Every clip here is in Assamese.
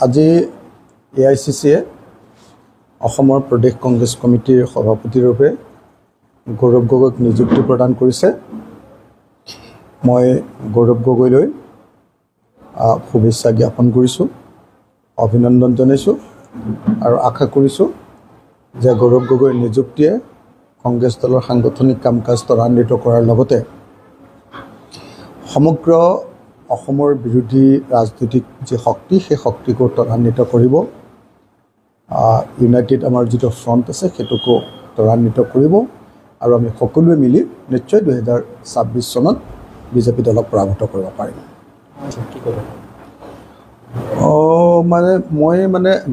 আজি AICCয়ে অসমৰ প্ৰদেশ কংগ্ৰেছ কমিটিৰ সভাপতিৰূপে গৌৰৱ গগৈক নিযুক্তি প্ৰদান কৰিছে। মই গৌৰৱ গগৈলৈ শুভেচ্ছা জ্ঞাপন কৰিছোঁ, অভিনন্দন জনাইছোঁ আৰু আশা কৰিছোঁ যে গৌৰৱ গগৈৰ নিযুক্তিয়ে কংগ্ৰেছ দলৰ সাংগঠনিক কাম কাজ ত্বৰান্বিত কৰাৰ লগতে সমগ্ৰ অসমৰ বিৰোধী ৰাজনৈতিক যি শক্তি সেই শক্তিকো ত্বৰান্বিত কৰিব। ইউনাইটেড আমাৰ যিটো ফ্ৰণ্ট আছে সেইটোকো ত্বৰান্বিত কৰিব আৰু আমি সকলোৱে মিলি নিশ্চয় 2026 চনত বিজেপি দলক পৰাভূত কৰিব পাৰিম। মই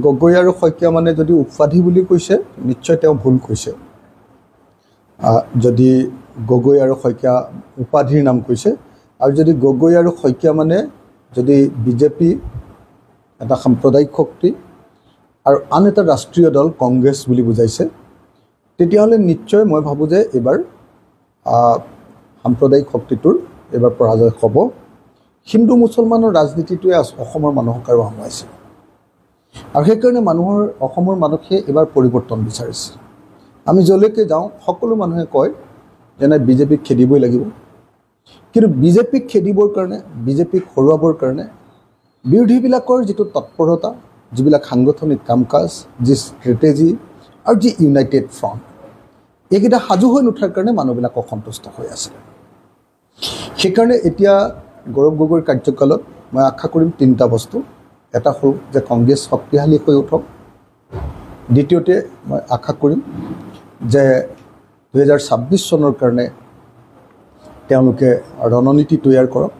গগৈ আৰু শইকীয়া যদি উপাধি বুলি কৈছে নিশ্চয় তেওঁ ভুল কৈছে। যদি গগৈ আৰু শইকীয়া উপাধিৰ নাম কৈছে আৰু যদি গগৈ আৰু শইকীয়া যদি বিজেপি এটা সাম্প্ৰদায়িক শক্তি আৰু আন এটা ৰাষ্ট্ৰীয় দল কংগ্ৰেছ বুলি বুজাইছে, তেতিয়াহ'লে নিশ্চয় মই ভাবোঁ যে এইবাৰ সাম্প্ৰদায়িক শক্তিটোৰ এইবাৰ পৰাজয় হ'ব। হিন্দু মুছলমানৰ ৰাজনীতিটোৱে অসমৰ মানুহক আৰু আমুৱাইছে আৰু সেইকাৰণে অসমৰ মানুহে এইবাৰ পৰিৱৰ্তন বিচাৰিছে। আমি যলৈকে যাওঁ সকলো মানুহে কয় যে নাই বিজেপিক খেদিবই লাগিব, কিন্তু বিজেপিক খেদিবৰ কাৰণে, বিজেপিক হৰুৱাবৰ কাৰণে বিৰোধীবিলাকৰ যিটো তৎপৰতা, যিবিলাক সাংগঠনিক কাম কাজ, যি ষ্ট্ৰেটেজি আৰু যি ইউনাইটেড ফ্ৰণ্ট, এইকেইটা সাজু হৈ নুঠাৰ কাৰণে মানুহবিলাক অসন্তুষ্ট হৈ আছে। সেইকাৰণে এতিয়া গৌৰৱ গগৈৰ কাৰ্যকালত মই আশা কৰিম তিনিটা বস্তু। এটা হ'ল যে কংগ্ৰেছ শক্তিশালী হৈ উঠক। দ্বিতীয়তে মই আশা কৰিম যে 2026 চনৰ কাৰণে তেওঁলোকে ৰণনীতি তৈয়াৰ কৰক,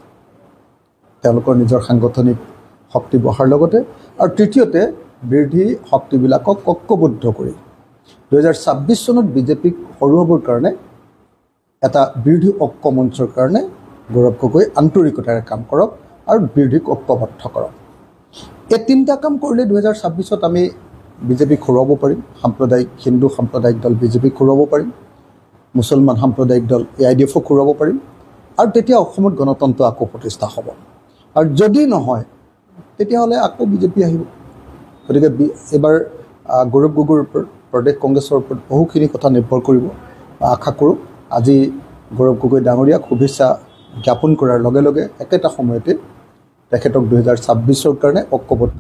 তেওঁলোকৰ নিজৰ সাংগঠনিক শক্তি বঢ়াৰ লগতে। আৰু তৃতীয়তে বিৰোধী শক্তিবিলাকক ঐক্যবদ্ধ কৰি 2026 চনত বিজেপিক হৰুৱাবৰ কাৰণে এটা বিৰোধী ঐক্য মঞ্চৰ কাৰণে গৌৰৱ গগৈ আন্তৰিকতাৰে কাম কৰক আৰু বিৰোধীক ঐক্যবদ্ধ কৰক। এই তিনিটা কাম কৰিলে 2026ত আমি বিজেপিক হৰুৱাব পাৰিম। হিন্দু সাম্প্ৰদায়িক দল বিজেপিক হৰুৱাব পাৰিম, মুছলমান সাম্প্ৰদায়িক দল AIDF-ক হৰুৱাব পাৰিম আৰু তেতিয়া অসমত গণতন্ত্ৰ আকৌ প্ৰতিষ্ঠা হ'ব। আৰু যদি নহয় তেতিয়াহ'লে আকৌ বিজেপি আহিব। গতিকে এইবাৰ গৌৰৱ গগৈৰ ওপৰত, প্ৰদেশ কংগ্ৰেছৰ ওপৰত বহুখিনি কথা নিৰ্ভৰ কৰিব। আশা কৰোঁ আজি গৌৰৱ গগৈ ডাঙৰীয়াক শুভেচ্ছা জ্ঞাপন কৰাৰ লগে লগে একেটা সময়তে তেখেতক 2026 কাৰণে ঐক্যবদ্ধ